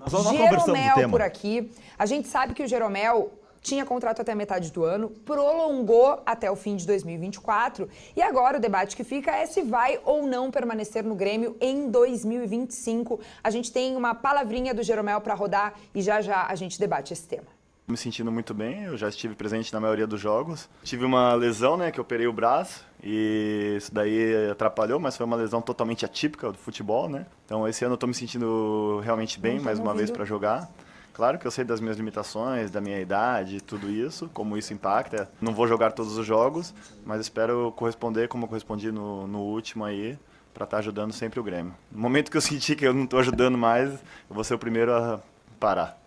Jeromel por aqui. A gente sabe que o Jeromel tinha contrato até a metade do ano, prolongou até o fim de 2024 e agora o debate que fica é se vai ou não permanecer no Grêmio em 2025. A gente tem uma palavrinha do Jeromel para rodar e já já a gente debate esse tema. Me sentindo muito bem, eu já estive presente na maioria dos jogos. Tive uma lesão, né, que eu operei o braço e isso daí atrapalhou, mas foi uma lesão totalmente atípica do futebol, né? Então esse ano eu estou me sentindo realmente bem, mais uma vez para jogar. Claro que eu sei das minhas limitações, da minha idade, tudo isso, como isso impacta. Não vou jogar todos os jogos, mas espero corresponder como eu correspondi no último aí, para estar ajudando sempre o Grêmio. No momento que eu sentir que eu não estou ajudando mais, eu vou ser o primeiro a parar.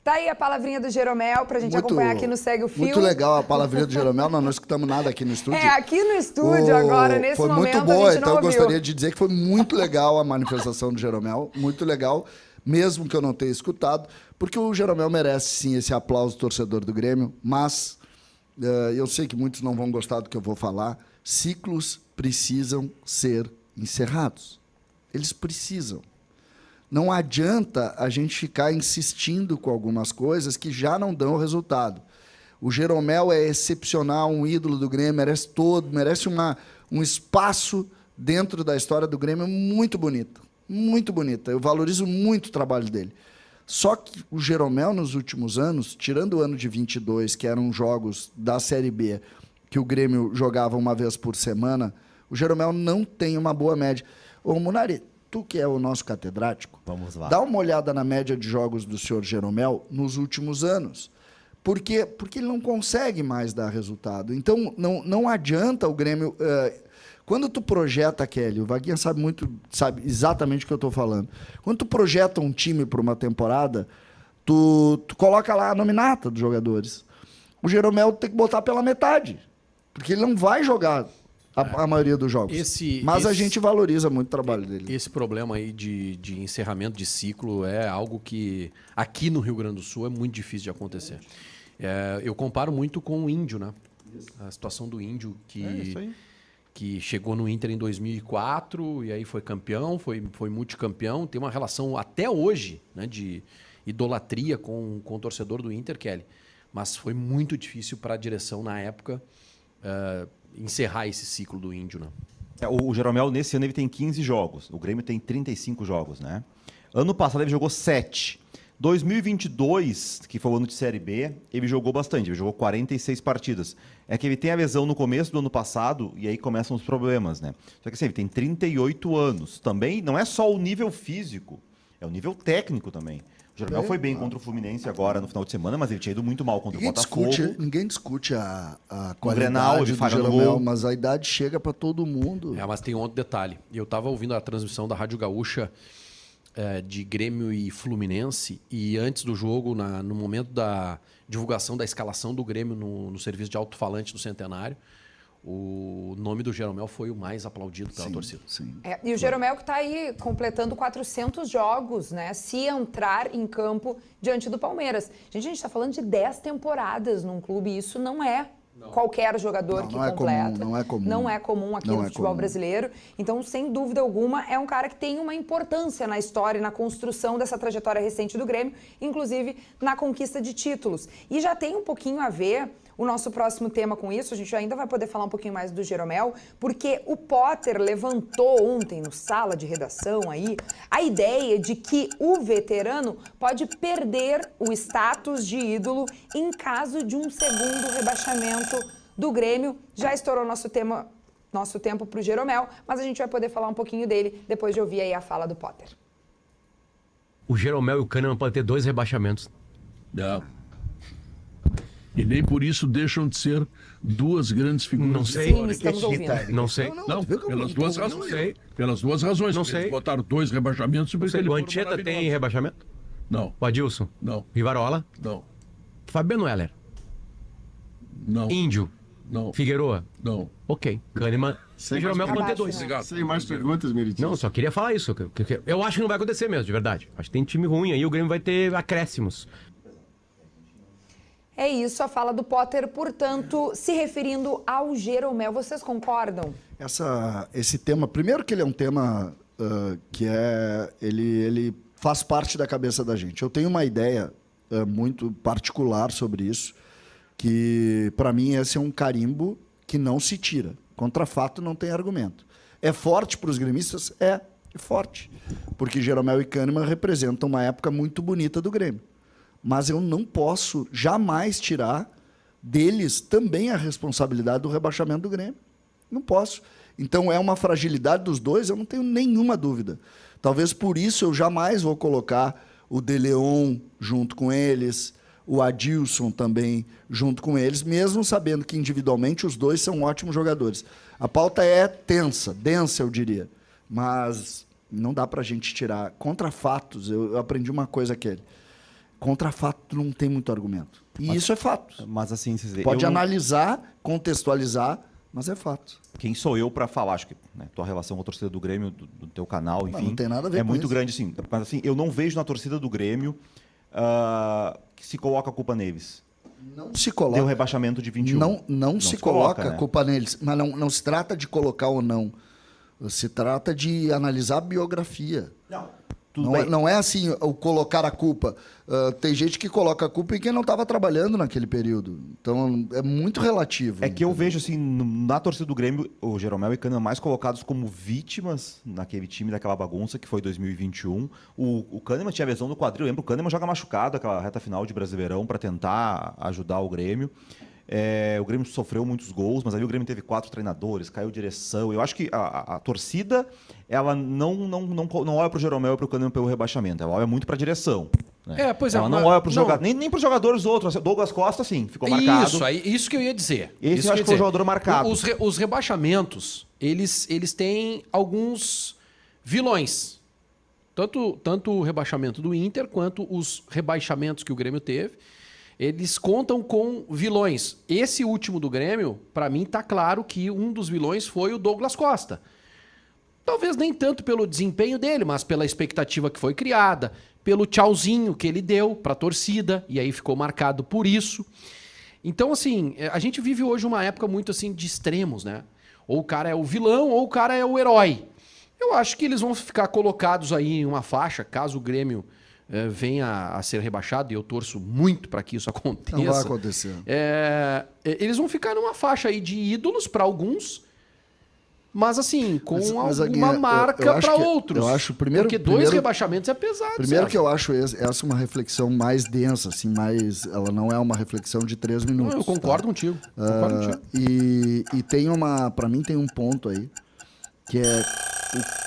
Tá aí a palavrinha do Jeromel pra gente acompanhar aqui no Segue o Fio. Muito legal a palavrinha do Jeromel, nós não escutamos nada aqui no estúdio. É, aqui no estúdio agora, nesse momento, foi muito boa, então eu gostaria de dizer que foi muito legal a manifestação do Jeromel, muito legal, mesmo que eu não tenha escutado, porque o Jeromel merece sim esse aplauso torcedor do Grêmio, mas eu sei que muitos não vão gostar do que eu vou falar, ciclos precisam ser encerrados. Eles precisam. Não adianta a gente ficar insistindo com algumas coisas que já não dão resultado. O Jeromel é excepcional, um ídolo do Grêmio, merece um espaço dentro da história do Grêmio muito bonito. Muito bonita. Eu valorizo muito o trabalho dele. Só que o Jeromel, nos últimos anos, tirando o ano de 22, que eram jogos da Série B, que o Grêmio jogava uma vez por semana, o Jeromel não tem uma boa média. Ô, Munari, tu que é o nosso catedrático, vamos lá. Dá uma olhada na média de jogos do senhor Jeromel nos últimos anos. Por quê? Porque ele não consegue mais dar resultado. Então, não adianta o Grêmio... quando tu projeta, Kelly, o Vaguinha sabe exatamente o que eu estou falando. Quando tu projeta um time para uma temporada, tu coloca lá a nominata dos jogadores. O Jeromel tem que botar pela metade, porque ele não vai jogar a maioria dos jogos. Mas a gente valoriza muito o trabalho dele. Esse problema aí de encerramento de ciclo é algo que aqui no Rio Grande do Sul é muito difícil de acontecer. Eu comparo muito com o Índio, né? A situação do Índio que chegou no Inter em 2004 e aí foi campeão, foi multicampeão, tem uma relação até hoje, né, de idolatria com o torcedor do Inter, Kelly. Mas foi muito difícil para a direção na época encerrar esse ciclo do Índio, né? O Jeromel, nesse ano, ele tem 15 jogos. O Grêmio tem 35 jogos, né? Ano passado, ele jogou 7. 2022, que foi o ano de Série B, ele jogou bastante. Ele jogou 46 partidas. É que ele tem a lesão no começo do ano passado e aí começam os problemas, né? Só que assim, ele tem 38 anos. Também não é só o nível físico, é o nível técnico também. O Jeromel foi bem contra o Fluminense agora no final de semana, mas ele tinha ido muito mal contra o Botafogo. Ninguém discute a qualidade do Jeromel, mas a idade chega para todo mundo. Mas tem um outro detalhe. Eu estava ouvindo a transmissão da Rádio Gaúcha de Grêmio e Fluminense e antes do jogo, no momento da divulgação da escalação do Grêmio no serviço de alto-falante do Centenário, o nome do Jeromel foi o mais aplaudido pela torcida. Sim. E o Jeromel que está aí completando 400 jogos, né? Se entrar em campo diante do Palmeiras. A gente está falando de 10 temporadas num clube e isso não é qualquer jogador que completa. Não é comum. Não é comum aqui no futebol brasileiro. Então, sem dúvida alguma, é um cara que tem uma importância na história e na construção dessa trajetória recente do Grêmio, inclusive na conquista de títulos. E já tem um pouquinho a ver o nosso próximo tema com isso, a gente ainda vai poder falar um pouquinho mais do Jeromel, porque o Potter levantou ontem no sala de redação aí a ideia de que o veterano pode perder o status de ídolo em caso de um segundo rebaixamento do Grêmio. Já estourou nosso tempo para o Jeromel, mas a gente vai poder falar um pouquinho dele depois de ouvir aí a fala do Potter. O Jeromel e o Kahneman podem ter 2 rebaixamentos. Não. E nem por isso deixam de ser 2 grandes figuras. Não sei. Sim, estamos ouvindo. Não sei. Não, pelas 2 razões. Não sei. Pelas 2 razões. Não sei. Eles botaram 2 rebaixamentos. O Anchieta tem rebaixamento? Não. O Adilson? Não. Rivarola? Não. Fabiano Heller? Não. Índio? Não. Figueroa? Não. Ok. Kahneman. O Jeromel pode ter 2. Sem mais perguntas, Meritinho. Não, só queria falar isso. Eu acho que não vai acontecer mesmo, de verdade. Acho que tem time ruim aí, o Grêmio vai ter acréscimos. É isso, a fala do Potter, portanto, se referindo ao Jeromel. Vocês concordam? Esse tema, primeiro que ele é um tema que é... Ele faz parte da cabeça da gente. Eu tenho uma ideia muito particular sobre isso, que, para mim, esse é um carimbo que não se tira. Contra fato não tem argumento. É forte para os gremistas? É forte. Porque Jeromel e Kahneman representam uma época muito bonita do Grêmio. Mas eu não posso jamais tirar deles também a responsabilidade do rebaixamento do Grêmio. Não posso. Então, é uma fragilidade dos dois, eu não tenho nenhuma dúvida. Talvez por isso eu jamais vou colocar o De Leon junto com eles, o Adilson também junto com eles, mesmo sabendo que individualmente os dois são ótimos jogadores. A pauta é tensa, densa, eu diria. Mas não dá para a gente tirar. Contra fatos, eu aprendi uma coisa aquele. Contra fato não tem muito argumento. E isso é fato. Mas assim, pode analisar, contextualizar, mas é fato. Quem sou eu para falar? Acho que tua relação com a torcida do Grêmio, do teu canal, enfim, não tem nada a ver é com muito isso. grande, sim. Mas assim, eu não vejo na torcida do Grêmio que se coloca a culpa neles. Não se coloca. Deu rebaixamento de 21. Não se coloca a né? culpa neles. Mas não se trata de colocar ou não. Se trata de analisar a biografia. Não é assim o colocar a culpa. Tem gente que coloca a culpa em quem não estava trabalhando naquele período. Então é muito relativo. É que eu vejo assim, na torcida do Grêmio, o Jeromel e Kahneman mais colocados como vítimas naquele time daquela bagunça que foi 2021. O Kahneman tinha lesão no quadril. Eu lembro, o Kahneman joga machucado aquela reta final de Brasileirão para tentar ajudar o Grêmio. O Grêmio sofreu muitos gols, mas aí o Grêmio teve 4 treinadores, caiu direção. Eu acho que a torcida ela não olha para o Jeromel e para o Kahneman pelo rebaixamento, ela olha muito para a direção. Né? Pois é. Ela não olha para os jogadores, nem para os jogadores outros. Douglas Costa, sim, ficou marcado. Isso que eu ia dizer. Esse eu acho que foi o jogador marcado. Os rebaixamentos, eles têm alguns vilões. Tanto o rebaixamento do Inter, quanto os rebaixamentos que o Grêmio teve. Eles contam com vilões. Esse último do Grêmio, para mim, tá claro que um dos vilões foi o Douglas Costa. Talvez nem tanto pelo desempenho dele, mas pela expectativa que foi criada, pelo tchauzinho que ele deu para a torcida, e aí ficou marcado por isso. Então, assim, a gente vive hoje uma época muito assim de extremos, né? Ou o cara é o vilão, ou o cara é o herói. Eu acho que eles vão ficar colocados aí em uma faixa, caso o Grêmio venha a ser rebaixado, e eu torço muito para que isso aconteça. Não vai acontecer. Eles vão ficar numa faixa aí de ídolos para alguns, mas assim, com alguma marca para outros. Eu acho, porque dois rebaixamentos é pesado. Primeiro que eu acho essa uma reflexão mais densa, assim, ela não é uma reflexão de 3 minutos. Não, eu concordo contigo. E tem para mim tem um ponto aí, que é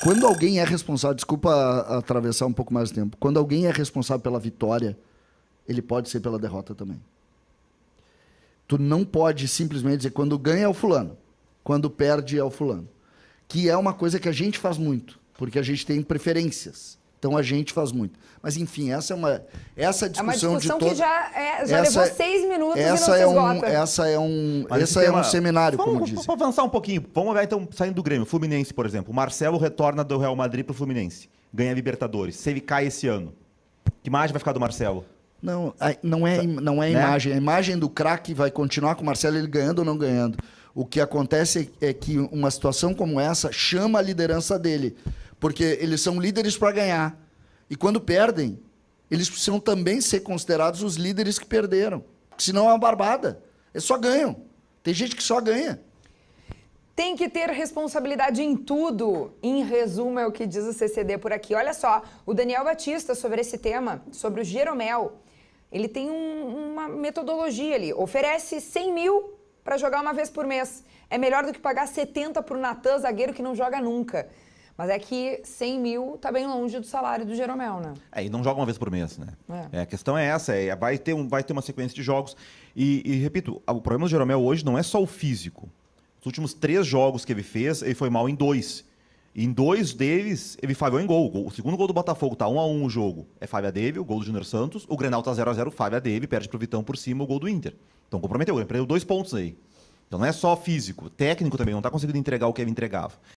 quando alguém é responsável, desculpa atravessar um pouco mais o tempo, quando alguém é responsável pela vitória, ele pode ser pela derrota também. Tu não pode simplesmente dizer quando ganha é o fulano, quando perde é o fulano. Que é uma coisa que a gente faz muito, porque a gente tem preferências. Então a gente faz muito. Mas enfim, essa discussão de que já levou 6 minutos e não se esgota. Esse é um seminário, como dizem. Vamos avançar um pouquinho. Vamos ver, então, saindo do Grêmio. Fluminense, por exemplo. O Marcelo retorna do Real Madrid para o Fluminense. Ganha a Libertadores. Se ele cai esse ano, que imagem vai ficar do Marcelo? Não é a imagem. A imagem do craque vai continuar com o Marcelo, ele ganhando ou não ganhando. O que acontece é que uma situação como essa chama a liderança dele. Porque eles são líderes para ganhar. E quando perdem, eles precisam também ser considerados os líderes que perderam. Senão é uma barbada. Eles só ganham. Tem gente que só ganha. Tem que ter responsabilidade em tudo. Em resumo, é o que diz o CCD por aqui. Olha só, o Daniel Batista, sobre esse tema, sobre o Jeromel, ele tem uma metodologia ali. Oferece 100 mil para jogar uma vez por mês. É melhor do que pagar 70 para o Natan, zagueiro que não joga nunca. Mas é que 100 mil tá bem longe do salário do Jeromel, né? E não joga uma vez por mês, né? A questão é essa, vai ter uma sequência de jogos. E repito, o problema do Jeromel hoje não é só o físico. Os últimos 3 jogos que ele fez, ele foi mal em 2. E em 2 deles, ele falhou em gol. O segundo gol do Botafogo tá 1-1 o jogo. É falha dele, o gol do Júnior Santos. O Grenal tá 0-0, falha dele, perde pro Vitão por cima o gol do Inter. Então comprometeu, ele perdeu 2 pontos aí. Então não é só físico, técnico também, não está conseguindo entregar o que ele entregava.